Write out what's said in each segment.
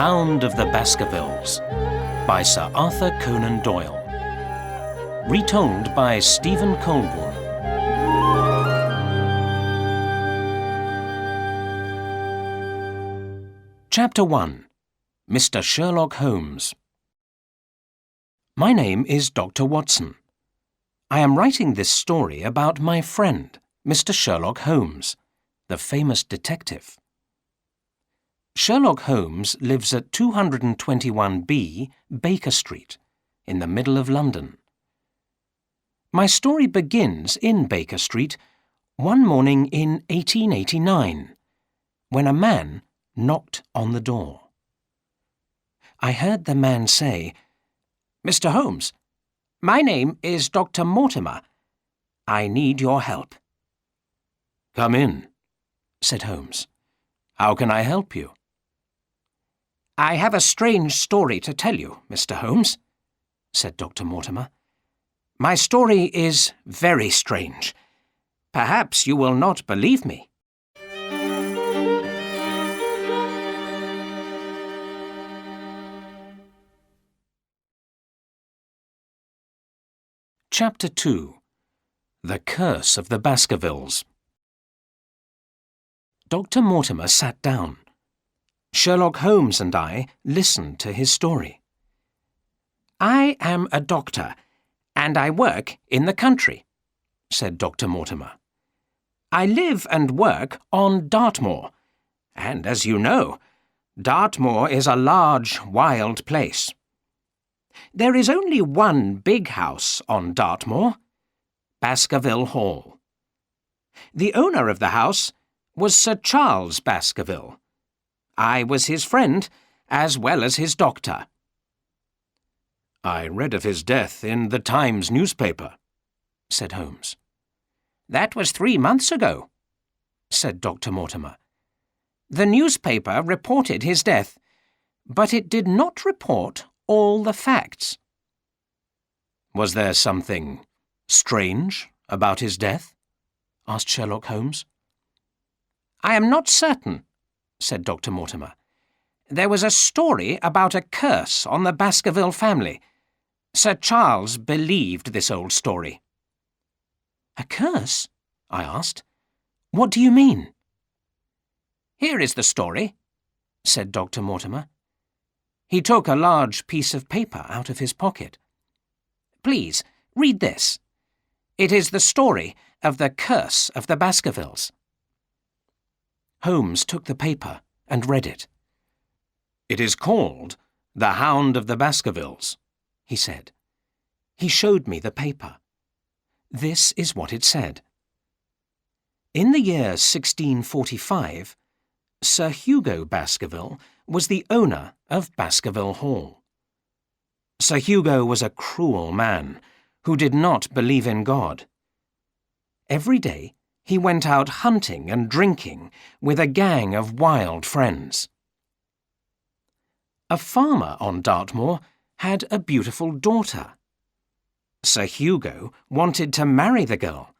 Hound of the Baskervilles by Sir Arthur Conan Doyle. Retold by Stephen Colborne. Chapter 1. Mr. Sherlock Holmes. My name is Dr. Watson. I am writing this story about my friend, Mr. Sherlock Holmes, the famous detective. Sherlock Holmes lives at 221B Baker Street, in the middle of London. My story begins in Baker Street one morning in 1889, when a man knocked on the door. I heard the man say, "Mr. Holmes, my name is Dr. Mortimer. I need your help." "Come in," said Holmes. "How can I help you?" "I have a strange story to tell you, Mr. Holmes," said Dr. Mortimer. "My story is very strange. Perhaps you will not believe me." Chapter 2. The Curse of the Baskervilles. Dr. Mortimer sat down. Sherlock Holmes and I listened to his story. "I am a doctor, and I work in the country," said Dr. Mortimer. "I live and work on Dartmoor, and as you know, Dartmoor is a large, wild place. There is only one big house on Dartmoor, Baskerville Hall. The owner of the house was Sir Charles Baskerville. I was his friend, as well as his doctor." "I read of his death in the Times newspaper," said Holmes. "That was 3 months ago," said Dr. Mortimer. "The newspaper reported his death, but it did not report all the facts." "Was there something strange about his death?" asked Sherlock Holmes. "I am not certain," said Dr. Mortimer. "There was a story about a curse on the Baskerville family. Sir Charles believed this old story." "A curse?" I asked. "What do you mean?" "Here is the story," said Dr. Mortimer. He took a large piece of paper out of his pocket. "Please, read this. It is the story of the curse of the Baskervilles." Holmes took the paper and read it. "It is called The Hound of the Baskervilles," he said. He showed me the paper. This is what it said. In the year 1645, Sir Hugo Baskerville was the owner of Baskerville Hall. Sir Hugo was a cruel man who did not believe in God. Every day he went out hunting and drinking with a gang of wild friends. A farmer on Dartmoor had a beautiful daughter. Sir Hugo wanted to marry the girl,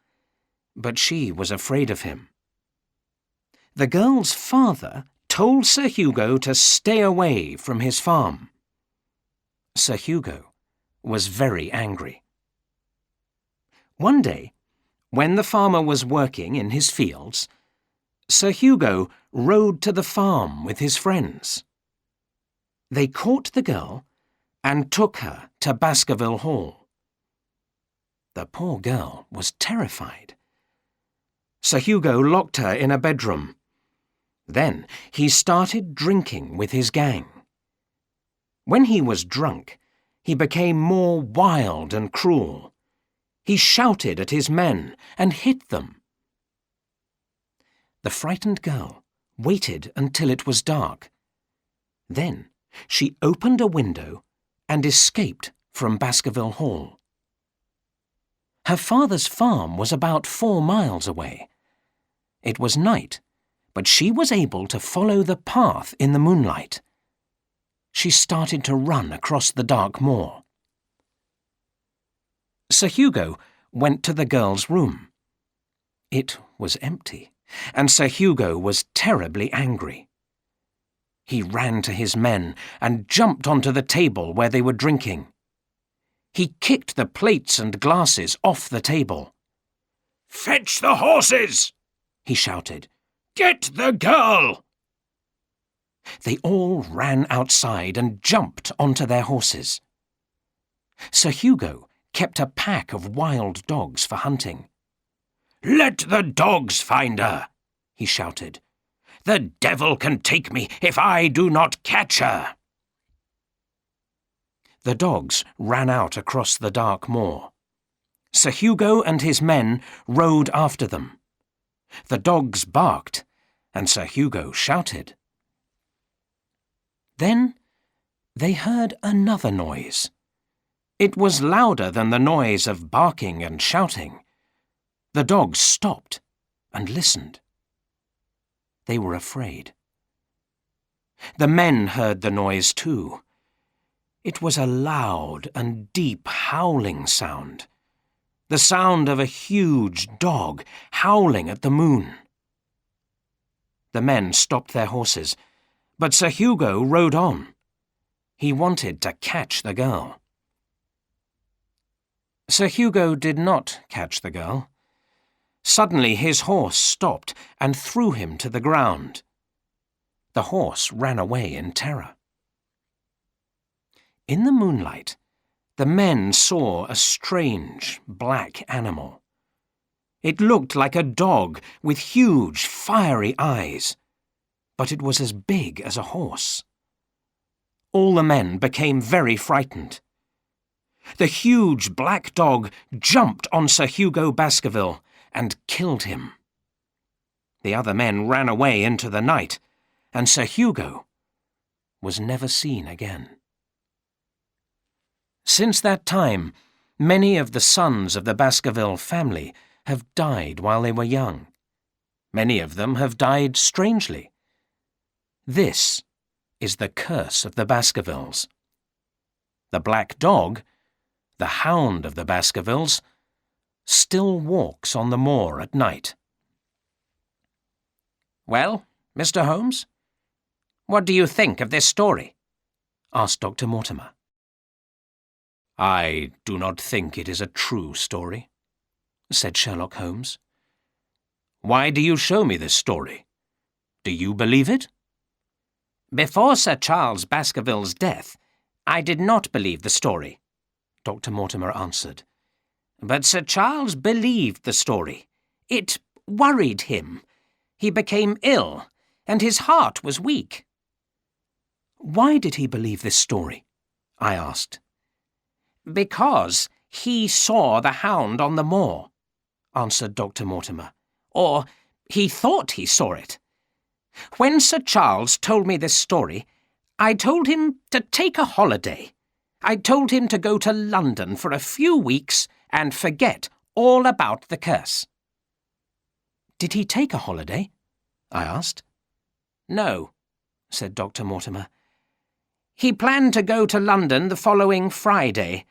but she was afraid of him. The girl's father told Sir Hugo to stay away from his farm. Sir Hugo was very angry. One day, when the farmer was working in his fields, Sir Hugo rode to the farm with his friends. They caught the girl and took her to Baskerville Hall. The poor girl was terrified. Sir Hugo locked her in a bedroom. Then he started drinking with his gang. When he was drunk, he became more wild and cruel. He shouted at his men and hit them. The frightened girl waited until it was dark. Then she opened a window and escaped from Baskerville Hall. Her father's farm was about 4 miles away. It was night, but she was able to follow the path in the moonlight. She started to run across the dark moor. Sir Hugo went to the girl's room. It was empty, and Sir Hugo was terribly angry. He ran to his men and jumped onto the table where they were drinking. He kicked the plates and glasses off the table. "Fetch the horses!" he shouted. "Get the girl!" They all ran outside and jumped onto their horses. Sir Hugo kept a pack of wild dogs for hunting. "Let the dogs find her!" he shouted. "The devil can take me if I do not catch her!" The dogs ran out across the dark moor. Sir Hugo and his men rode after them. The dogs barked, and Sir Hugo shouted. Then they heard another noise. It was louder than the noise of barking and shouting. The dogs stopped and listened. They were afraid. The men heard the noise too. It was a loud and deep howling sound, the sound of a huge dog howling at the moon. The men stopped their horses, but Sir Hugo rode on. He wanted to catch the girl. Sir Hugo did not catch the girl. Suddenly his horse stopped and threw him to the ground. The horse ran away in terror. In the moonlight, the men saw a strange black animal. It looked like a dog with huge, fiery eyes, but it was as big as a horse. All the men became very frightened. The huge black dog jumped on Sir Hugo Baskerville and killed him. The other men ran away into the night, and Sir Hugo was never seen again. Since that time, many of the sons of the Baskerville family have died while they were young. Many of them have died strangely. This is the curse of the Baskervilles. The black dog, the Hound of the Baskervilles, still walks on the moor at night. "Well, Mr. Holmes, what do you think of this story?" asked Dr. Mortimer. "I do not think it is a true story," said Sherlock Holmes. "Why do you show me this story? Do you believe it?" "Before Sir Charles Baskerville's death, I did not believe the story," Dr. Mortimer answered. "But Sir Charles believed the story. It worried him. He became ill, and his heart was weak." "Why did he believe this story?" I asked. "Because he saw the hound on the moor," answered Dr. Mortimer. "Or he thought he saw it. When Sir Charles told me this story, I told him to take a holiday. I told him to go to London for a few weeks and forget all about the curse." "Did he take a holiday?" I asked. "No," said Dr. Mortimer. "He planned to go to London the following Friday,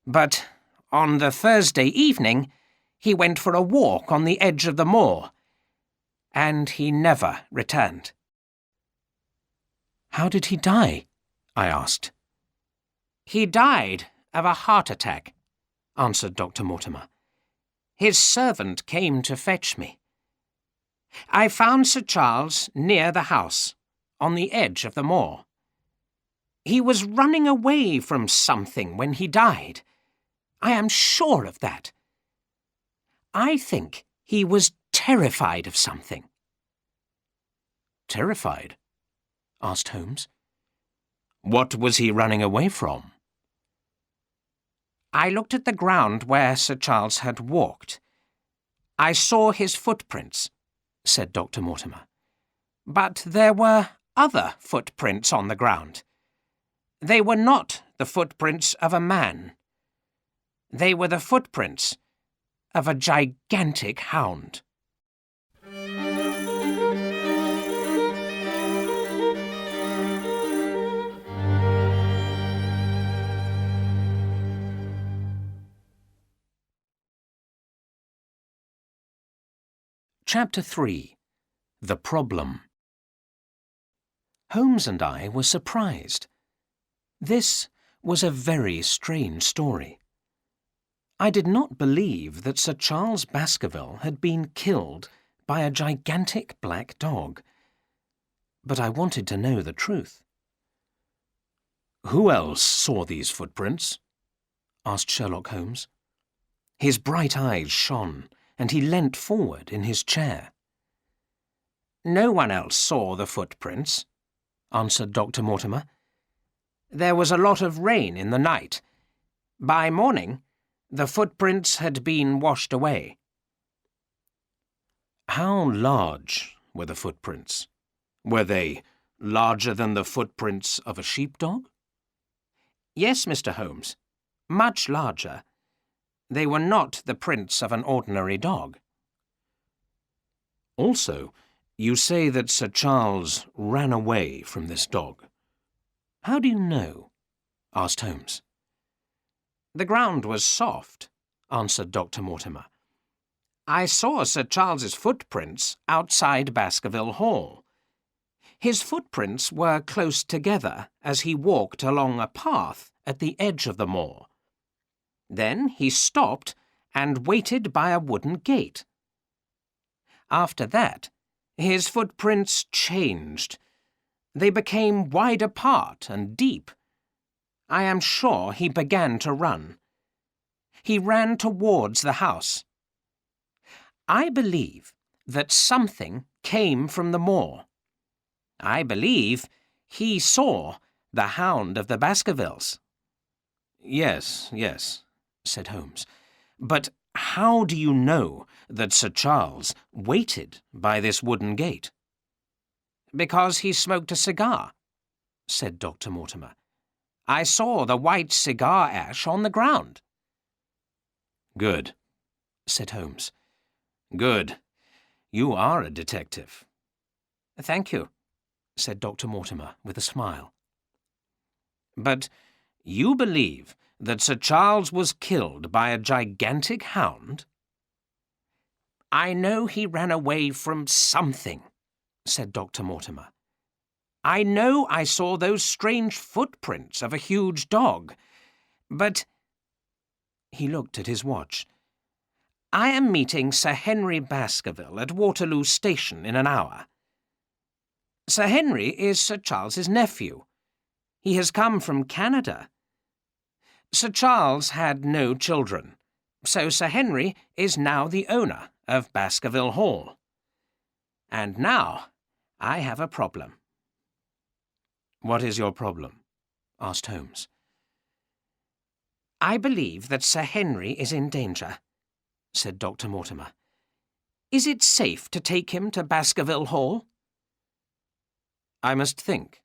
but on the Thursday evening he went for a walk on the edge of the moor, and he never returned." "How did he die?" I asked. "He died of a heart attack," answered Dr. Mortimer. "His servant came to fetch me. I found Sir Charles near the house, on the edge of the moor. He was running away from something when he died. I am sure of that. I think he was terrified of something." "Terrified?" asked Holmes. "What was he running away from?" "I looked at the ground where Sir Charles had walked. I saw his footprints," said Dr. Mortimer. "But there were other footprints on the ground. They were not the footprints of a man. They were the footprints of a gigantic hound." Chapter 3. The Problem. Holmes and I were surprised. This was a very strange story. I did not believe that Sir Charles Baskerville had been killed by a gigantic black dog, but I wanted to know the truth. "Who else saw these footprints?" asked Sherlock Holmes. His bright eyes shone, and he leant forward in his chair. "No one else saw the footprints," answered Dr. Mortimer. "There was a lot of rain in the night. By morning, the footprints had been washed away." "How large were the footprints? Were they larger than the footprints of a sheepdog?" "Yes, Mr. Holmes, much larger. They were not the prints of an ordinary dog." "Also, you say that Sir Charles ran away from this dog. How do you know?" asked Holmes. "The ground was soft," answered Dr. Mortimer. "I saw Sir Charles's footprints outside Baskerville Hall. His footprints were close together as he walked along a path at the edge of the moor. Then he stopped and waited by a wooden gate. After that, his footprints changed. They became wide apart and deep. I am sure he began to run. He ran towards the house. I believe that something came from the moor. I believe he saw the Hound of the Baskervilles." Yes, said Holmes. "But how do you know that Sir Charles waited by this wooden gate?" "Because he smoked a cigar," said Dr. Mortimer. "I saw the white cigar ash on the ground." "Good," said Holmes. "Good. You are a detective." "Thank you," said Dr. Mortimer with a smile. "But you believe that Sir Charles was killed by a gigantic hound?" "I know he ran away from something," said Dr. Mortimer. "I know I saw those strange footprints of a huge dog, but—" He looked at his watch. "I am meeting Sir Henry Baskerville at Waterloo Station in an hour. Sir Henry is Sir Charles's nephew. He has come from Canada. Sir Charles had no children, so Sir Henry is now the owner of Baskerville Hall. And now I have a problem." "What is your problem?" asked Holmes. "I believe that Sir Henry is in danger," said Dr. Mortimer. "Is it safe to take him to Baskerville Hall?" "I must think,"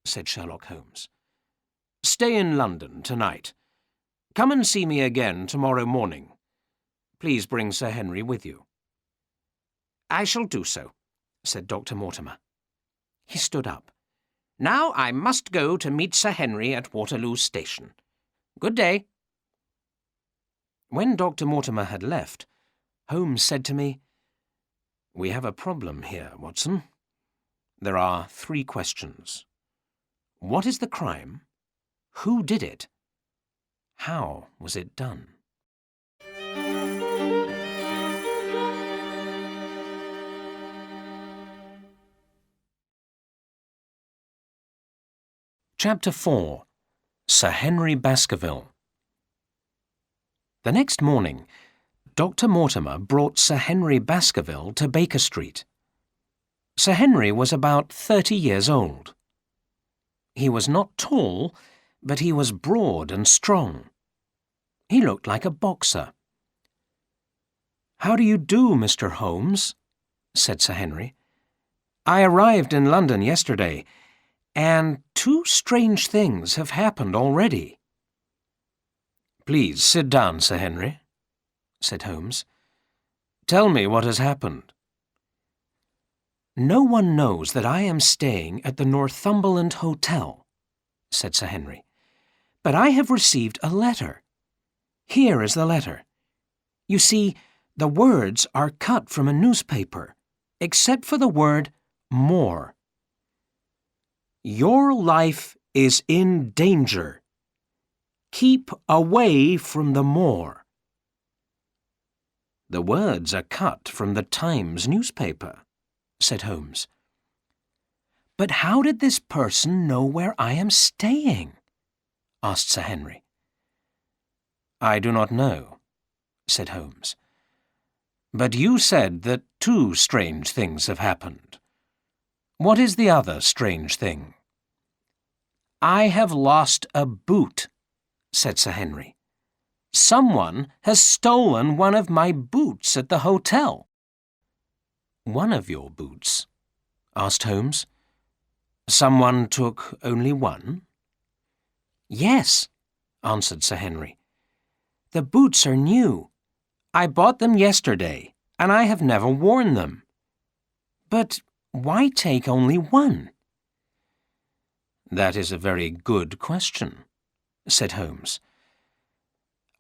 said Sherlock Holmes. "Stay in London tonight. Come and see me again tomorrow morning. Please bring Sir Henry with you." "I shall do so," said Dr. Mortimer. He stood up. "Now I must go to meet Sir Henry at Waterloo Station. Good day." When Dr. Mortimer had left, Holmes said to me, "We have a problem here, Watson. There are 3 questions. What is the crime? Who did it? How was it done?" Chapter 4. Sir Henry Baskerville. The next morning, Dr. Mortimer brought Sir Henry Baskerville to Baker Street. Sir Henry was about 30 years old. He was not tall, but he was broad and strong. He looked like a boxer. "How do you do, Mr. Holmes?" said Sir Henry. "I arrived in London yesterday, and 2 strange things have happened already." "Please sit down, Sir Henry," said Holmes. "Tell me what has happened." "No one knows that I am staying at the Northumberland Hotel," said Sir Henry, "but I have received a letter. Here is the letter. You see, the words are cut from a newspaper, except for the word 'more.' Your life is in danger. Keep away from the moor. The words are cut from the Times newspaper, said Holmes. But how did this person know where I am staying? Asked Sir Henry. I do not know, said Holmes. But you said that 2 strange things have happened. What is the other strange thing? I have lost a boot, said Sir Henry. Someone has stolen one of my boots at the hotel. One of your boots? Asked Holmes. Someone took only one? Yes, answered Sir Henry. The boots are new. I bought them yesterday, and I have never worn them. But why take only one? That is a very good question, said Holmes.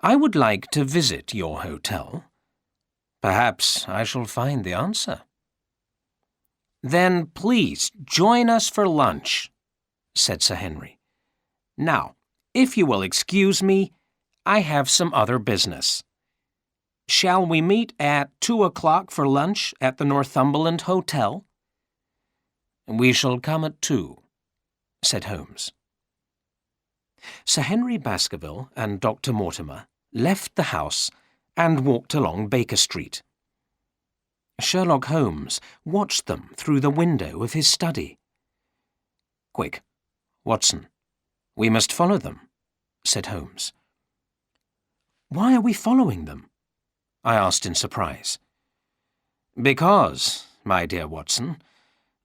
I would like to visit your hotel. Perhaps I shall find the answer. Then please join us for lunch, said Sir Henry. Now, if you will excuse me, I have some other business. Shall we meet at 2 o'clock for lunch at the Northumberland Hotel? We shall come at 2, said Holmes. Sir Henry Baskerville and Dr. Mortimer left the house and walked along Baker Street. Sherlock Holmes watched them through the window of his study. Quick, Watson, we must follow them, said Holmes. Why are we following them? I asked in surprise. Because, my dear Watson,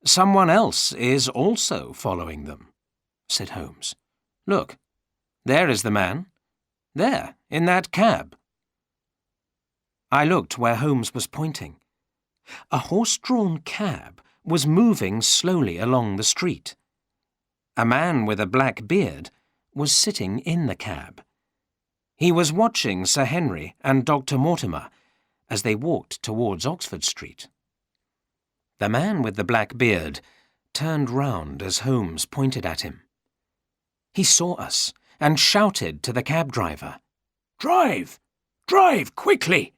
someone else is also following them, said Holmes. Look, there is the man. There, in that cab. I looked where Holmes was pointing. A horse-drawn cab was moving slowly along the street. A man with a black beard was sitting in the cab. He was watching Sir Henry and Dr. Mortimer as they walked towards Oxford Street. The man with the black beard turned round as Holmes pointed at him. He saw us and shouted to the cab driver, "Drive! Drive, quickly!"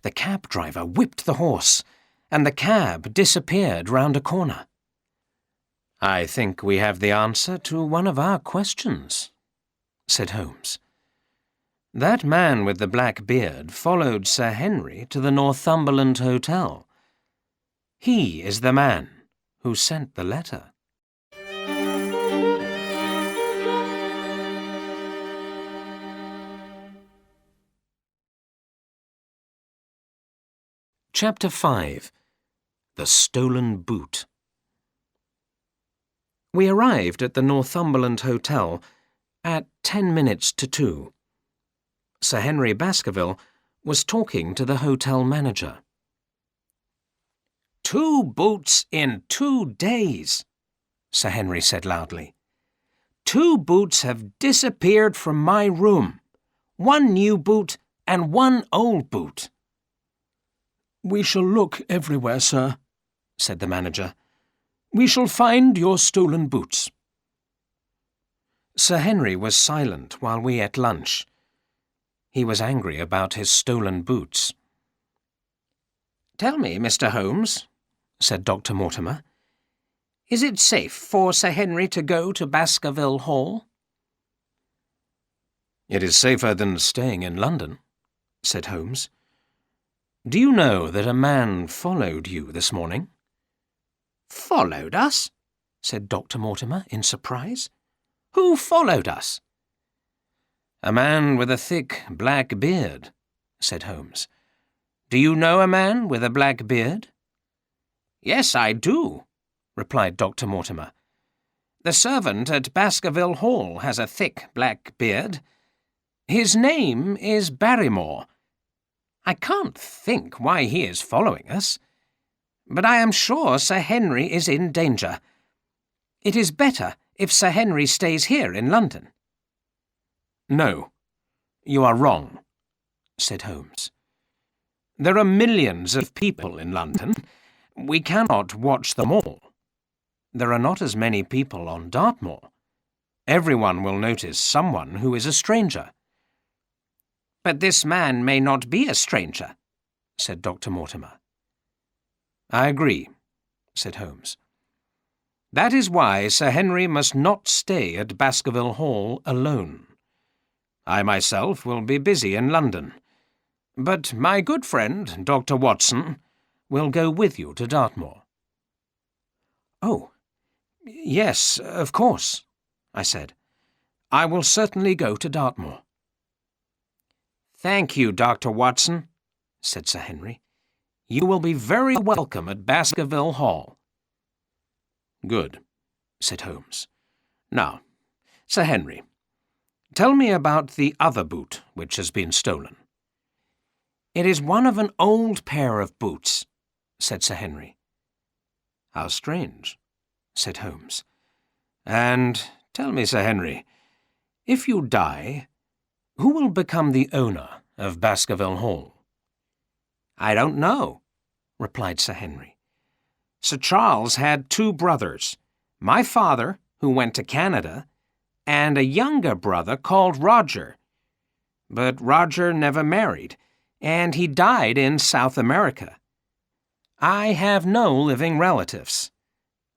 The cab driver whipped the horse, and the cab disappeared round a corner. I think we have the answer to one of our questions, said Holmes. That man with the black beard followed Sir Henry to the Northumberland Hotel. He is the man who sent the letter. Chapter 5. The Stolen Boot. We arrived at the Northumberland Hotel at 10 minutes to 2. Sir Henry Baskerville was talking to the hotel manager. 2 boots in 2 days, Sir Henry said loudly. 2 boots have disappeared from my room. 1 new boot and 1 old boot. We shall look everywhere, sir, said the manager. We shall find your stolen boots. Sir Henry was silent while we ate lunch. He was angry about his stolen boots. Tell me, Mr. Holmes, said Dr. Mortimer, is it safe for Sir Henry to go to Baskerville Hall? It is safer than staying in London, said Holmes. Do you know that a man followed you this morning? Followed us? Said Dr. Mortimer in surprise. Who followed us? A man with a thick black beard, said Holmes. Do you know a man with a black beard? Yes, I do, replied Dr. Mortimer. The servant at Baskerville Hall has a thick black beard. His name is Barrymore. I can't think why he is following us, but I am sure Sir Henry is in danger. It is better if Sir Henry stays here in London. No, you are wrong, said Holmes. There are millions of people in London. We cannot watch them all. there are not as many people on Dartmoor. Everyone will notice someone who is a stranger." "But this man may not be a stranger," said Dr. Mortimer. "I agree," said Holmes. "That is why Sir Henry must not stay at Baskerville Hall alone. I myself will be busy in London, but my good friend, Dr. Watson, will go with you to Dartmoor." "Oh, yes, of course," I said. "I will certainly go to Dartmoor." "Thank you, Dr. Watson," said Sir Henry. "You will be very welcome at Baskerville Hall." "Good," said Holmes. "Now, Sir Henry, tell me about the other boot which has been stolen." "It is one of an old pair of boots," said Sir Henry. "How strange," said Holmes. "And tell me, Sir Henry, if you die, who will become the owner of Baskerville Hall?" "I don't know," replied Sir Henry. "Sir Charles had 2 brothers, my father, who went to Canada, and a younger brother called Roger. But Roger never married, and he died in South America. I have no living relatives.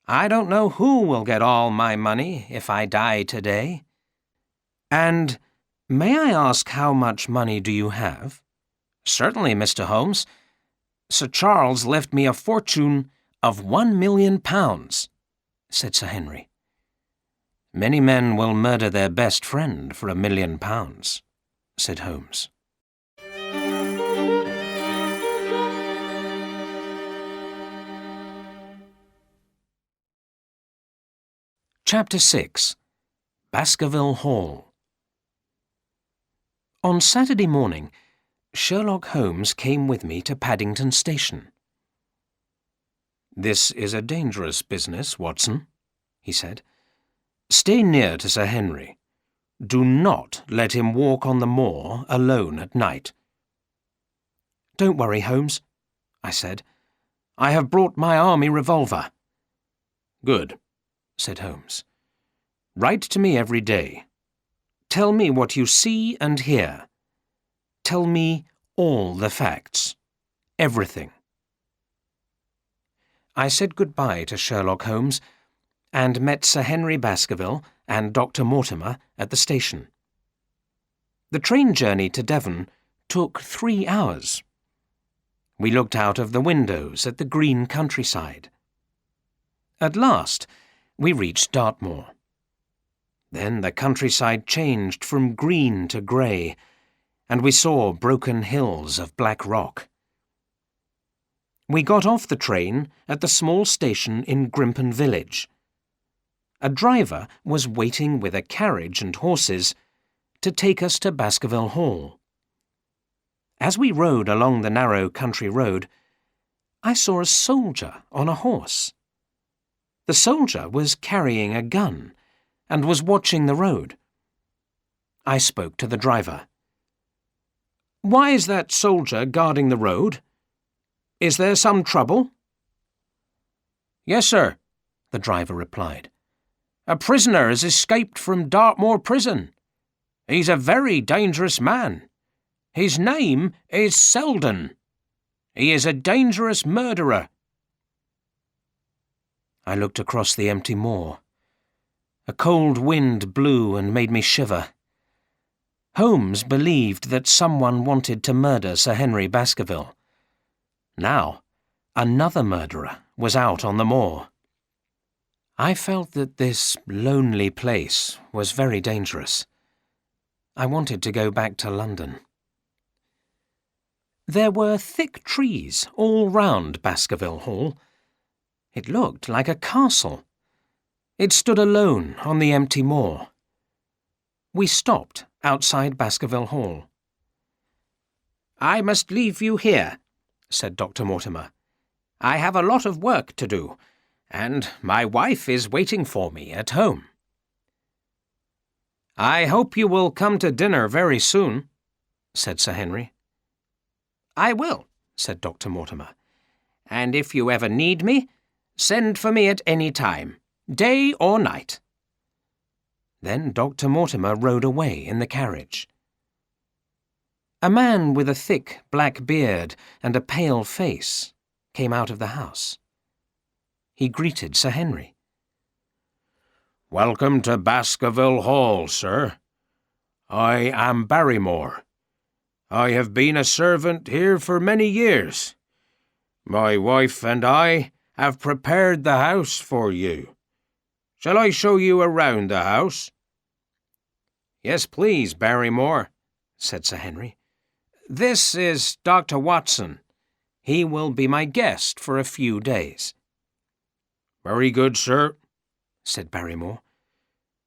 I don't know who will get all my money if I die today." "And may I ask how much money do you have?" "Certainly, Mr. Holmes. Sir Charles left me a fortune of £1,000,000, said Sir Henry. "Many men will murder their best friend for £1,000,000, said Holmes. Chapter 6. Baskerville Hall. On Saturday morning, Sherlock Holmes came with me to Paddington Station. "This is a dangerous business, Watson," he said. "Stay near to Sir Henry. Do not let him walk on the moor alone at night." "Don't worry, Holmes," I said. "I have brought my army revolver." "Good," said Holmes. "Write to me every day. Tell me what you see and hear. Tell me all the facts. Everything." I said goodbye to Sherlock Holmes and met Sir Henry Baskerville and Dr. Mortimer at the station. The train journey to Devon took 3 hours. We looked out of the windows at the green countryside. At last, we reached Dartmoor. Then the countryside changed from green to grey, and we saw broken hills of black rock. We got off the train at the small station in Grimpen village. A driver was waiting with a carriage and horses to take us to Baskerville Hall. As we rode along the narrow country road, I saw a soldier on a horse. The soldier was carrying a gun and was watching the road. I spoke to the driver. "Why is that soldier guarding the road? Is there some trouble?" "Yes, sir," the driver replied. "A prisoner has escaped from Dartmoor prison. He's a very dangerous man. His name is Selden. He is a dangerous murderer." I looked across the empty moor. A cold wind blew and made me shiver. Holmes believed that someone wanted to murder Sir Henry Baskerville. Now, another murderer was out on the moor. I felt that this lonely place was very dangerous. I wanted to go back to London. There were thick trees all round Baskerville Hall. It looked like a castle. It stood alone on the empty moor. We stopped outside Baskerville Hall. "I must leave you here," said Dr. Mortimer. "I have a lot of work to do, and my wife is waiting for me at home." "I hope you will come to dinner very soon," said Sir Henry. "I will," said Dr. Mortimer. "And if you ever need me, send for me at any time. day or night." Then Dr. Mortimer rode away in the carriage. A man with a thick black beard and a pale face came out of the house. He greeted Sir Henry. "Welcome to Baskerville Hall, sir. I am Barrymore. I have been a servant here for many years. My wife and I have prepared the house for you. Shall I show you around the house?" "Yes, please, Barrymore," said Sir Henry. "This is Dr. Watson. He will be my guest for a few days." "Very good, sir," said Barrymore.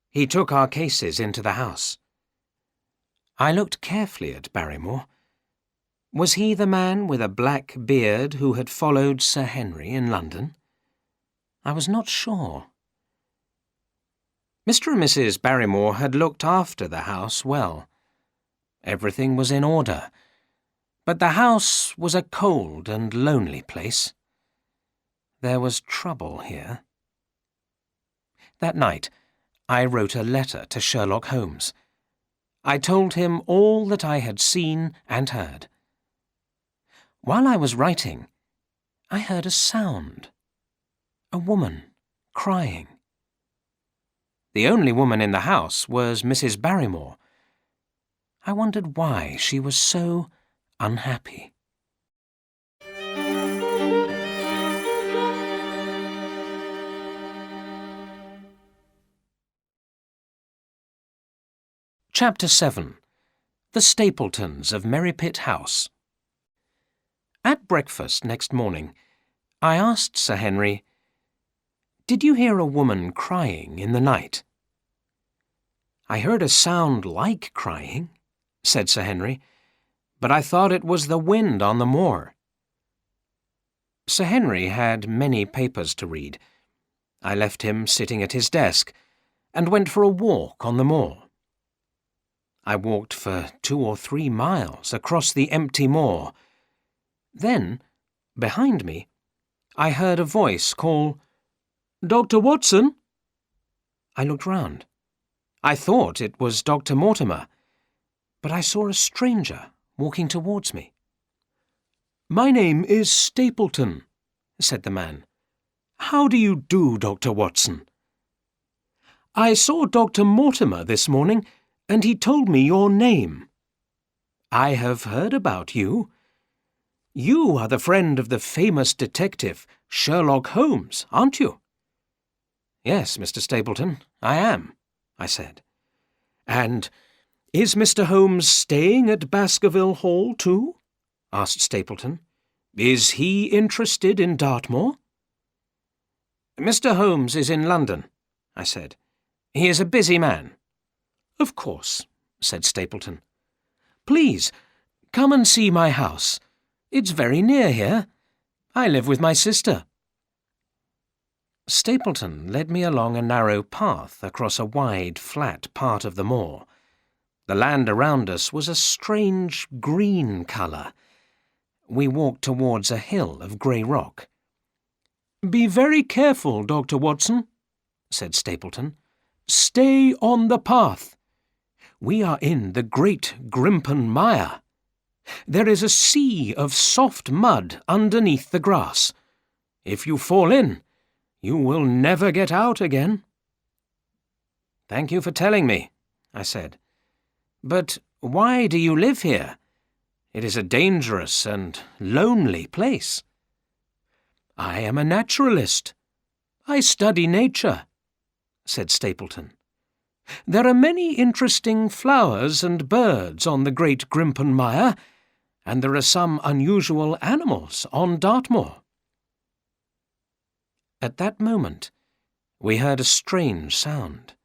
He took our cases into the house. I looked carefully at Barrymore. Was he the man with a black beard who had followed Sir Henry in London? I was not sure. Mr. and Mrs. Barrymore had looked after the house well. Everything was in order, but the house was a cold and lonely place. There was trouble here. That night, I wrote a letter to Sherlock Holmes. I told him all that I had seen and heard. While I was writing, I heard a sound. A woman crying. The only woman in the house was Mrs. Barrymore. I wondered why she was so unhappy. Chapter 7. The Stapletons of Merrypit House. At breakfast next morning, I asked Sir Henry, "Did you hear a woman crying in the night?" "I heard a sound like crying," said Sir Henry, "but I thought it was the wind on the moor." Sir Henry had many papers to read. I left him sitting at his desk and went for a walk on the moor. I walked for 2 or 3 miles across the empty moor. Then, behind me, I heard a voice call, "Dr. Watson?" I looked round. I thought it was Dr. Mortimer, but I saw a stranger walking towards me. "My name is Stapleton," said the man. "How do you do, Dr. Watson? I saw Dr. Mortimer this morning, and he told me your name. I have heard about you. You are the friend of the famous detective, Sherlock Holmes, aren't you?" "Yes, Mr. Stapleton, I am," I said. "And is Mr. Holmes staying at Baskerville Hall too?" asked Stapleton. "Is he interested in Dartmoor?" "Mr. Holmes is in London," I said. "He is a busy man." "Of course," said Stapleton. "Please, come and see my house. It's very near here. I live with my sister." Stapleton led me along a narrow path across a wide, flat part of the moor. The land around us was a strange green colour. We walked towards a hill of grey rock. "Be very careful, Dr. Watson," said Stapleton. "Stay on the path. We are in the Great Grimpen Mire. There is a sea of soft mud underneath the grass. If you fall in, you will never get out again." "Thank you for telling me," I said. "But why do you live here? It is a dangerous and lonely place." "I am a naturalist. I study nature," said Stapleton. "There are many interesting flowers and birds on the Great Grimpen Mire, and there are some unusual animals on Dartmoor." At that moment, we heard a strange sound.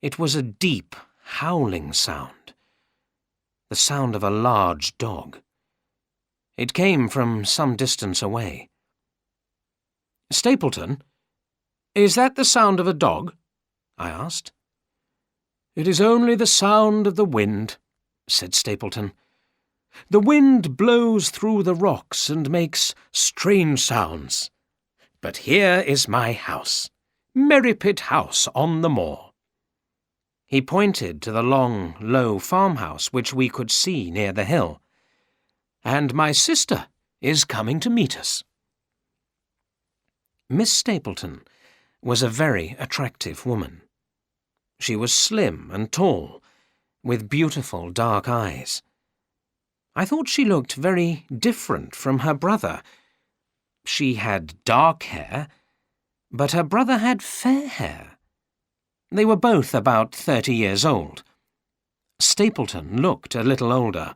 It was a deep, howling sound, the sound of a large dog. It came from some distance away. "Stapleton, is that the sound of a dog?" I asked. "It is only the sound of the wind," said Stapleton. "The wind blows through the rocks and makes strange sounds. But here is my house. Merripit House on the moor." He pointed to the long, low farmhouse which we could see near the hill. "And my sister is coming to meet us." Miss Stapleton was a very attractive woman. She was slim and tall, with beautiful dark eyes. I thought she looked very different from her brother. She had dark hair, but her brother had fair hair. They were both about 30 years old. Stapleton looked a little older.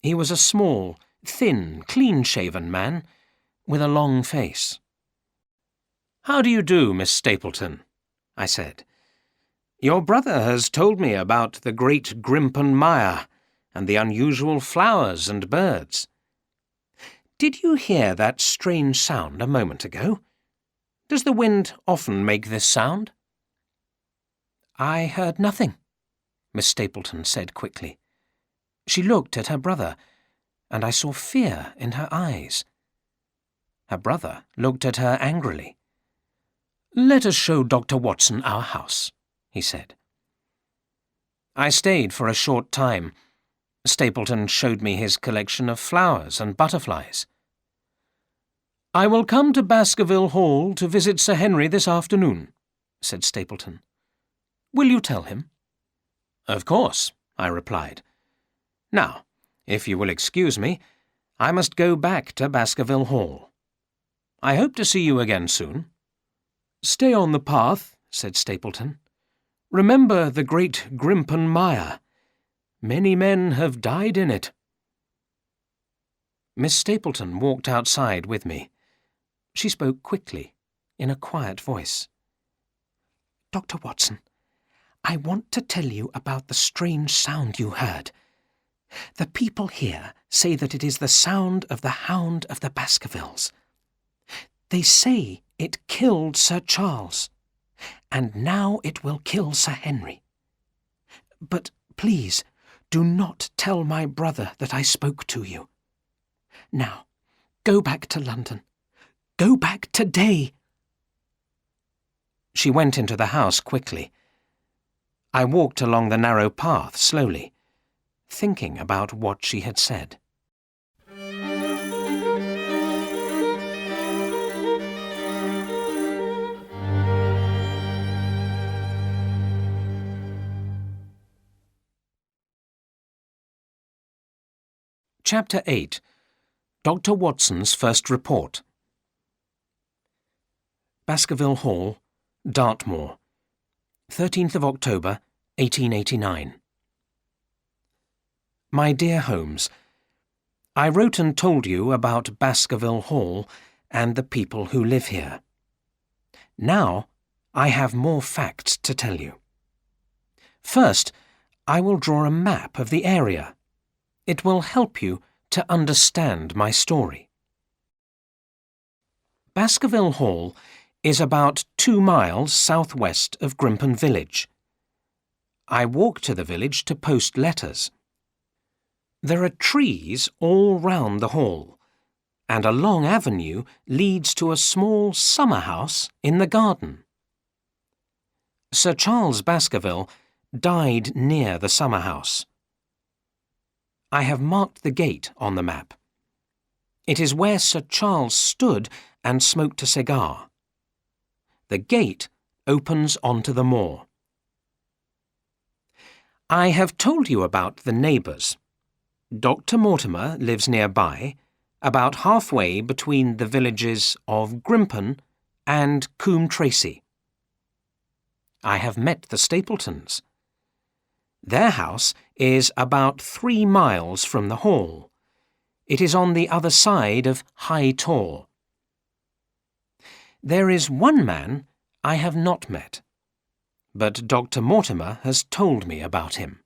He was a small, thin, clean-shaven man with a long face. "How do you do, Miss Stapleton?" I said. "Your brother has told me about the great Grimpen Mire and the unusual flowers and birds. Did you hear that strange sound a moment ago? Does the wind often make this sound?" "I heard nothing," Miss Stapleton said quickly. She looked at her brother, and I saw fear in her eyes. Her brother looked at her angrily. "Let us show Dr. Watson our house," he said. I stayed for a short time. Stapleton showed me his collection of flowers and butterflies. "I will come to Baskerville Hall to visit Sir Henry this afternoon," said Stapleton. "Will you tell him?" "Of course," I replied. "Now, if you will excuse me, I must go back to Baskerville Hall. I hope to see you again soon." "Stay on the path," said Stapleton. "Remember the great Grimpen Mire. Many men have died in it." Miss Stapleton walked outside with me. She spoke quickly, in a quiet voice. "Dr. Watson, I want to tell you about the strange sound you heard. The people here say that it is the sound of the Hound of the Baskervilles. They say it killed Sir Charles, and now it will kill Sir Henry. But please, do not tell my brother that I spoke to you. Now, go back to London. Go back today." She went into the house quickly. I walked along the narrow path slowly, thinking about what she had said. Chapter 8. Dr. Watson's First Report. Baskerville Hall, Dartmoor, 13th of October, 1889. My dear Holmes, I wrote and told you about Baskerville Hall and the people who live here. Now I have more facts to tell you. First, I will draw a map of the area. It will help you to understand my story. Baskerville Hall is about 2 miles southwest of Grimpen Village. I walk to the village to post letters. There are trees all round the hall, and a long avenue leads to a small summer house in the garden. Sir Charles Baskerville died near the summer house. I have marked the gate on the map. It is where Sir Charles stood and smoked a cigar. The gate opens onto the moor. I have told you about the neighbours. Dr. Mortimer lives nearby, about halfway between the villages of Grimpen and Coombe Tracy. I have met the Stapletons. Their house is about 3 miles from the hall. It is on the other side of High Tor. There is one man I have not met, but Dr. Mortimer has told me about him.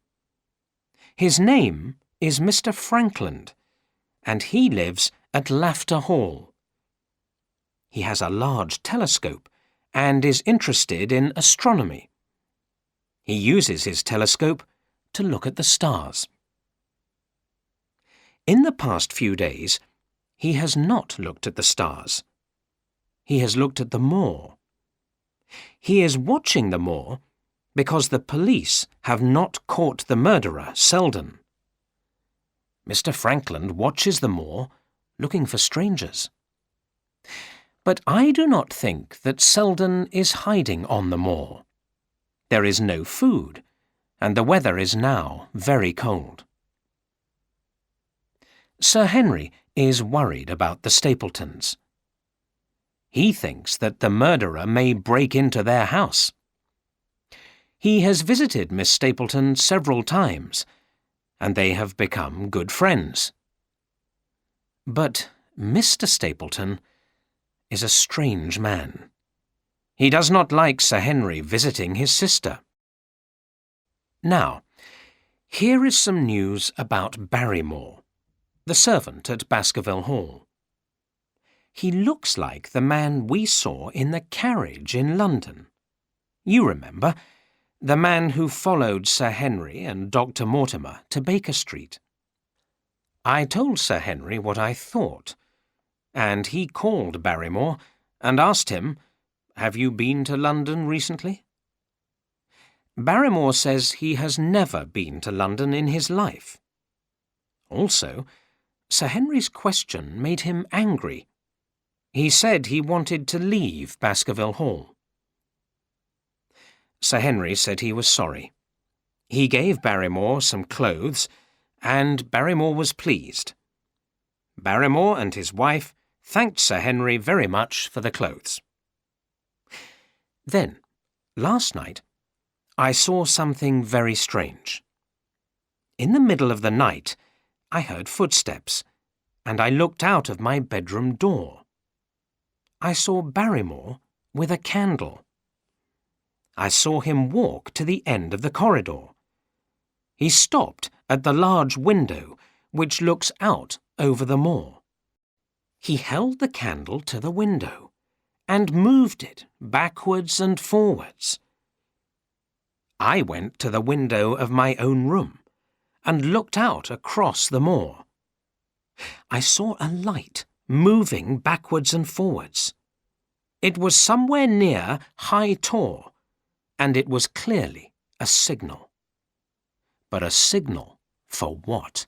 His name is Mr. Frankland, and he lives at Lafter Hall. He has a large telescope and is interested in astronomy. He uses his telescope to look at the stars. In the past few days, he has not looked at the stars. He has looked at the moor. He is watching the moor because the police have not caught the murderer, Selden. Mr. Frankland watches the moor, looking for strangers. But I do not think that Selden is hiding on the moor. There is no food, and the weather is now very cold. Sir Henry is worried about the Stapletons. He thinks that the murderer may break into their house. He has visited Miss Stapleton several times, and they have become good friends. But Mr. Stapleton is a strange man. He does not like Sir Henry visiting his sister. Now, here is some news about Barrymore, the servant at Baskerville Hall. He looks like the man we saw in the carriage in London. You remember, the man who followed Sir Henry and Dr. Mortimer to Baker Street. I told Sir Henry what I thought, and he called Barrymore and asked him, "Have you been to London recently?" Barrymore says he has never been to London in his life. Also, Sir Henry's question made him angry. He said he wanted to leave Baskerville Hall. Sir Henry said he was sorry. He gave Barrymore some clothes, and Barrymore was pleased. Barrymore and his wife thanked Sir Henry very much for the clothes. Then, last night, I saw something very strange. In the middle of the night, I heard footsteps, and I looked out of my bedroom door. I saw Barrymore with a candle. I saw him walk to the end of the corridor. He stopped at the large window which looks out over the moor. He held the candle to the window and moved it backwards and forwards. I went to the window of my own room and looked out across the moor. I saw a light moving backwards and forwards. It was somewhere near High Tor, and it was clearly a signal. But a signal for what?